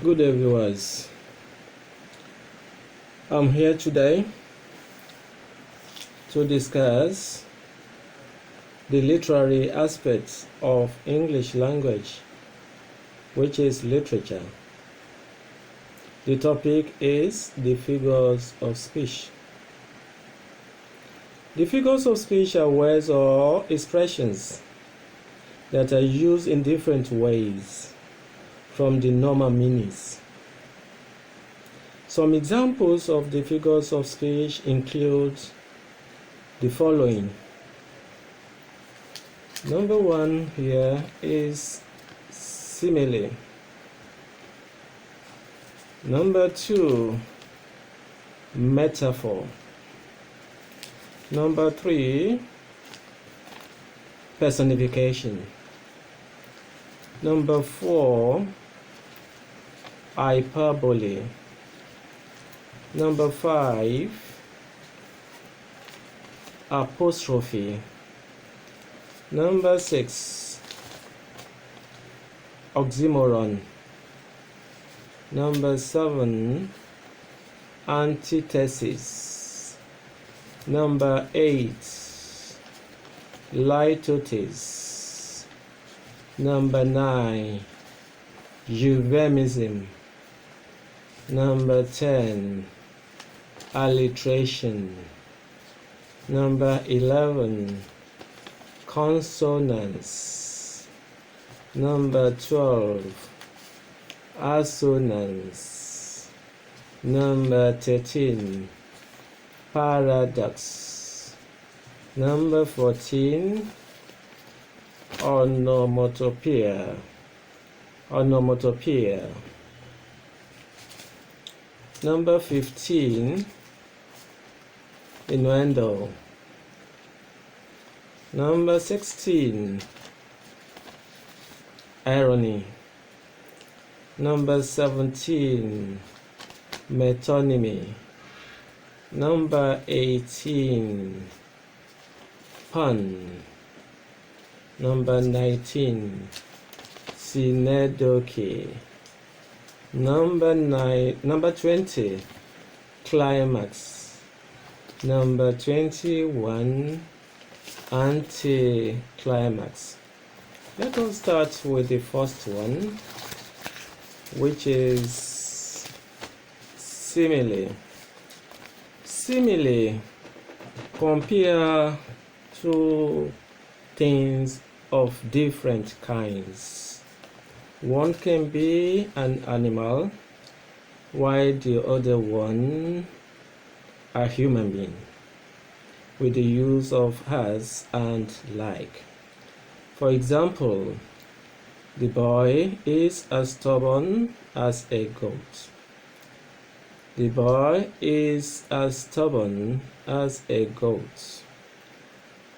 Good day, viewers. I'm here today to discuss the literary aspects of English language, which is literature. The topic is the figures of speech. The figures of speech are words or expressions that are used in different ways from the normal meanings. Some examples of the figures of speech include the following. Number one here is simile. Number two, metaphor. Number three, personification. Number four, hyperbole. Number five, apostrophe. Number six, oxymoron. Number seven, antithesis. Number eight, litotes. Number nine, euphemism. Number 10, alliteration. Number 11, consonants. Number 12, assonance. Number 13, paradox. Number 14, onomatopoeia. Number 15, innuendo. Number 16, irony. Number 17, metonymy. Number 18, pun. Number 19, synecdoche. Number 20, climax. Number 21, anticlimax. Let us start with the first one, which is simile. Simile compare two things of different kinds. One can be an animal, while the other one a human being, with the use of as and like. For example, the boy is as stubborn as a goat. The boy is as stubborn as a goat.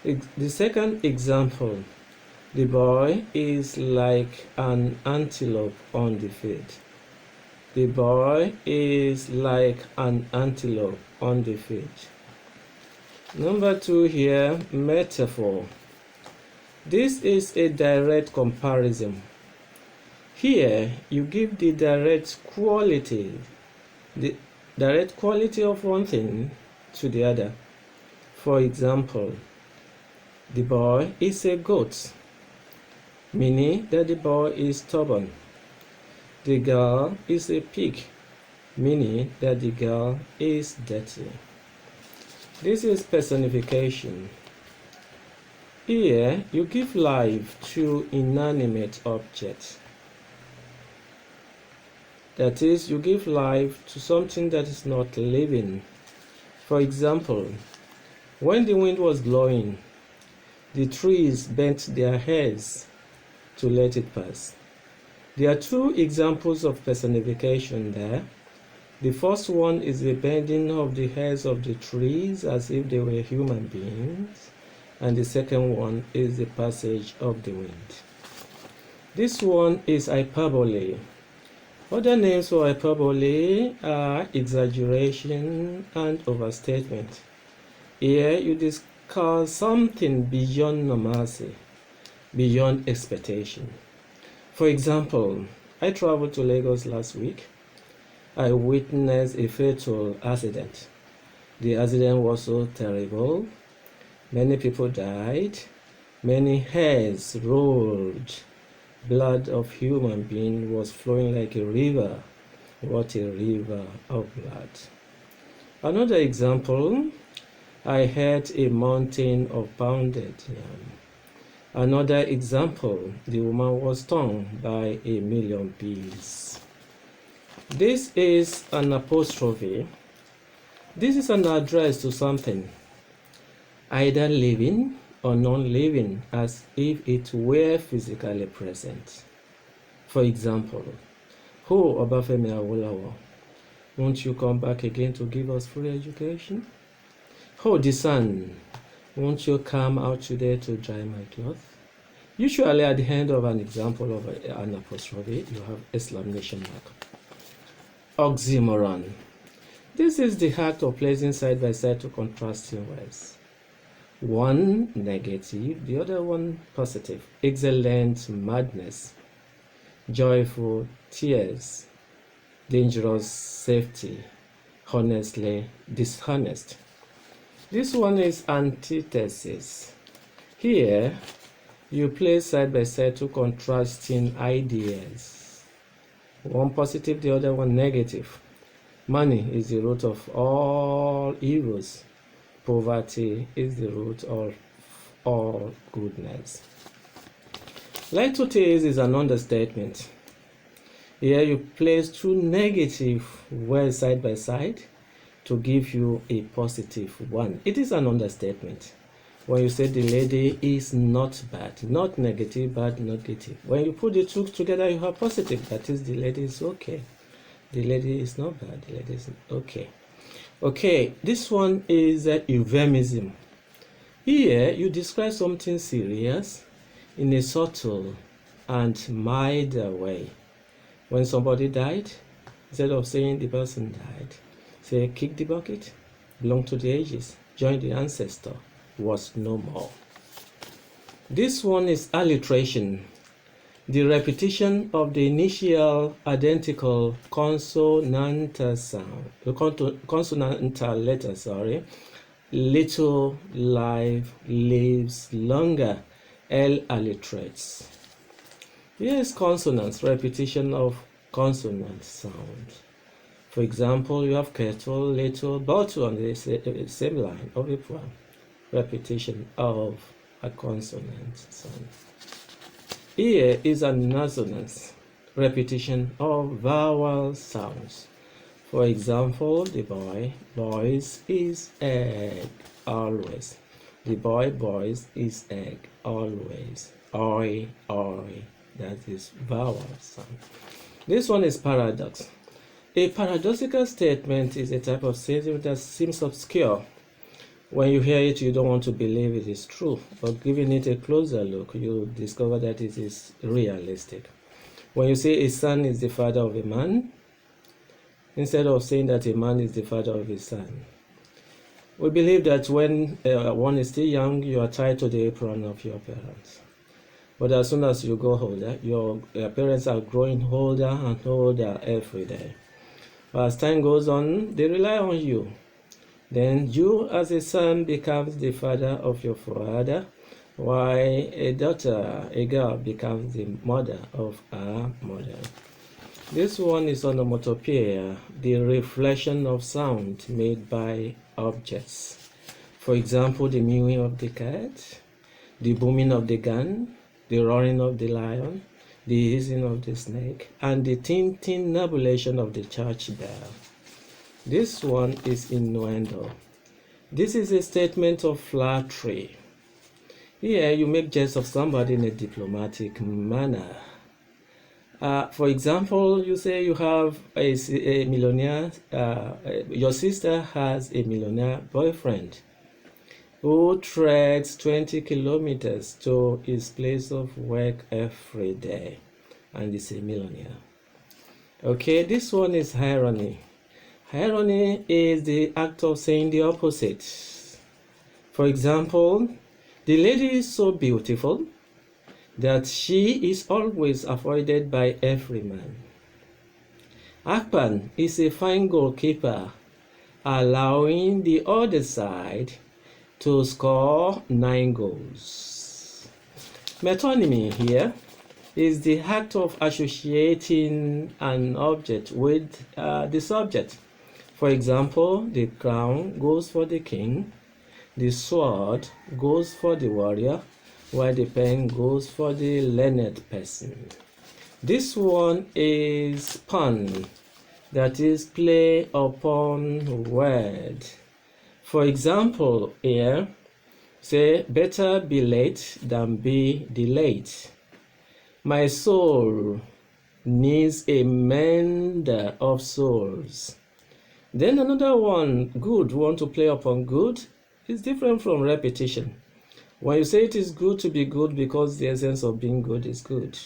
The second example, the boy is like an antelope on the field. The boy is like an antelope on the field. Number 2 here, metaphor. This is a direct comparison. Here, you give the direct quality of one thing to the other. For example, the boy is a goat, meaning that the boy is stubborn. The girl is a pig, meaning that the girl is dirty. This is personification. Here, you give life to inanimate objects. That is, you give life to something that is not living. For example, when the wind was blowing, the trees bent their heads to let it pass. There are two examples of personification there. The first one is the bending of the heads of the trees as if they were human beings, and the second one is the passage of the wind. This one is hyperbole. Other names for hyperbole are exaggeration and overstatement. Here you discuss something beyond normalcy, beyond expectation. For example, I traveled to Lagos last week. I witnessed a fatal accident. The accident was so terrible. Many people died. Many heads rolled. Blood of human being was flowing like a river. What a river of blood. Another example, I had a mountain of pounded yam. Another example, the woman was stung by a million bees. This is an apostrophe. This is an address to something, either living or non-living, as if it were physically present. For example, "Oh, Obafemi Awolowo, won't you come back again to give us free education? Oh, the sun, won't you come out today to dry my cloth?" Usually at the end of an example of an apostrophe, you have exclamation mark. Oxymoron. This is the act of placing side by side two contrasting words. One negative, the other one positive. Excellent madness. Joyful tears. Dangerous safety. Honestly dishonest. This one is antithesis. Here, you place side by side two contrasting ideas. One positive, the other one negative. Money is the root of all evils. Poverty is the root of all goodness. Litotes is an understatement. Here you place two negative words side by side to give you a positive one. It is an understatement. When you say the lady is not bad, not negative, bad, negative. When you put the two together, you have positive. That is, the lady is okay. The lady is not bad. The lady is okay. Okay, this one is euphemism. Here, you describe something serious in a subtle and mild way. When somebody died, instead of saying the person died, say kick the bucket, belong to the ages, join the ancestor, was no more. This one is alliteration. The repetition of the initial identical consonantal sound, consonantal letter, little, live, lives, longer, L alliterates. Here is consonants, repetition of consonant sound. For example, you have kettle, little, bottle on the same line of a poem. Repetition of a consonant sound. Here is an assonance, repetition of vowel sounds. For example, the boy, boys is egg, always. The boy, boys is egg, always. Oi, oi, that is vowel sound. This one is paradox. A paradoxical statement is a type of statement that seems obscure. When you hear it, you don't want to believe it is true, but giving it a closer look, you discover that it is realistic. When you say a son is the father of a man, instead of saying that a man is the father of his son, we believe that when one is still young, you are tied to the apron of your parents. But as soon as you go older, your parents are growing older and older every day. But as time goes on, they rely on you. Then you as a son becomes the father of your father, while a daughter, a girl, becomes the mother of her mother. This one is onomatopoeia, the reflection of sound made by objects. For example, the mewing of the cat, the booming of the gun, the roaring of the lion, the hissing of the snake, and the tin-tin nabulation of the church bell. This one is innuendo. This is a statement of flattery. Here you make jest of somebody in a diplomatic manner. For example, you say you have a millionaire, your sister has a millionaire boyfriend who treks 20 kilometers to his place of work every day and is a millionaire. Okay, this one is irony. Irony is the act of saying the opposite. For example, the lady is so beautiful, that she is always avoided by every man. Akpan is a fine goalkeeper, allowing the other side to score 9 goals. Metonymy here is the act of associating an object with the subject. For example, the crown goes for the king, the sword goes for the warrior, while the pen goes for the learned person. This one is pun, that is play upon word. For example, here, say, better be late than be delayed. My soul needs a mender of souls. Then another one, good, want to play upon good, is different from repetition. When you say it is good to be good because the essence of being good is good.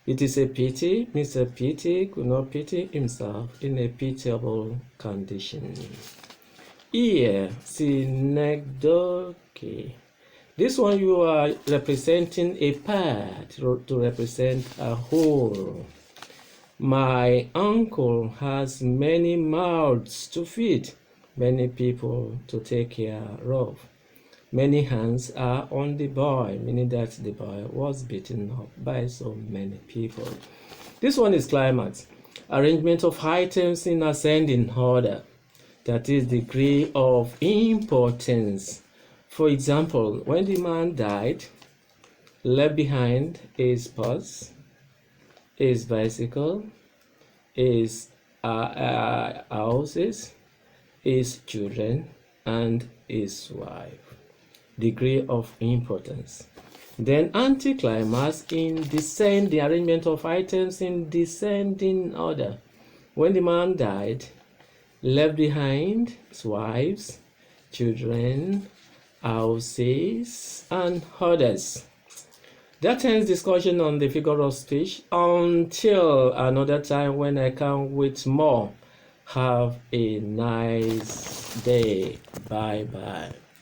It is a pity, Mr. Pity could not pity himself in a pitiable condition. Here, synecdoche. This one you are representing a part to represent a whole. My uncle has many mouths to feed, many people to take care of. Many hands are on the boy, meaning that the boy was beaten up by so many people. This one is climax. Arrangement of items in ascending order. That is degree of importance. For example, when the man died, left behind his purse, his bicycle, his houses, his children, and his wife. Degree of importance. Then anticlimax in the arrangement of items in descending order. When the man died, left behind his wives, children, houses, and others. That ends discussion on the figure of speech. Until another time when I come with more. Have a nice day. Bye bye.